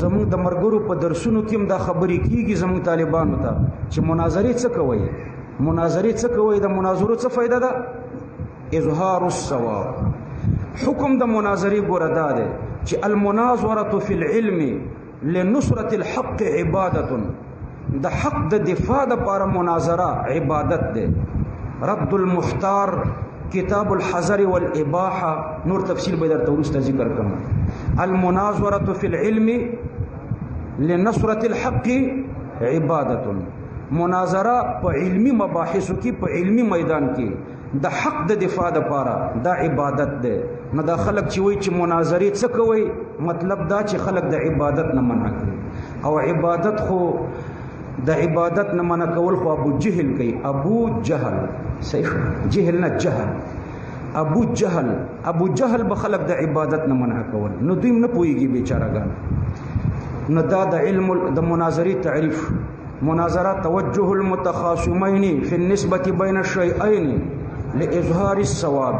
زموږ د مرګرو په درسونو کې هم دا خبرې کیږي زموږ طالبانو ته چې مناظرې څه کوي، مناظرې څه کوي، د مناظرو څه فائدہ ده؟ اظهار الصواب. حکم د مناظرې ګوره دا دی چې المناظره فی العلم لنصرة الحق عبادة، د حق د دفاع لپاره مناظره عبادت دی. رد المختار کتاب الحذر والاباحه نور تفصیل به درته وروسته ذکر کوم. المناظره فی العلم لنصرة الحق عبادة، مناظره په علمی مباحثو کې په علمی میدان کې د حق د دفاع لپاره دا عبادت دی. نو دا خلک چې وایي چې مناظرې څه کوي، مطلب دا چې خلک د عبادت نه منع کوي. او عبادت خو د عبادت نه منع کول خو ابو جهل کوي. ابو جهل صحیح، جهل نه جهل. ابو جهل به خلک د عبادت نه منع کول، نو دوی نه پوهیږي بیچارهګان. نو دا د علم د مناظرې تعریف. مناظره توجه المتخاصمین فی النسبة بین الشیئین لاظهار الصواب.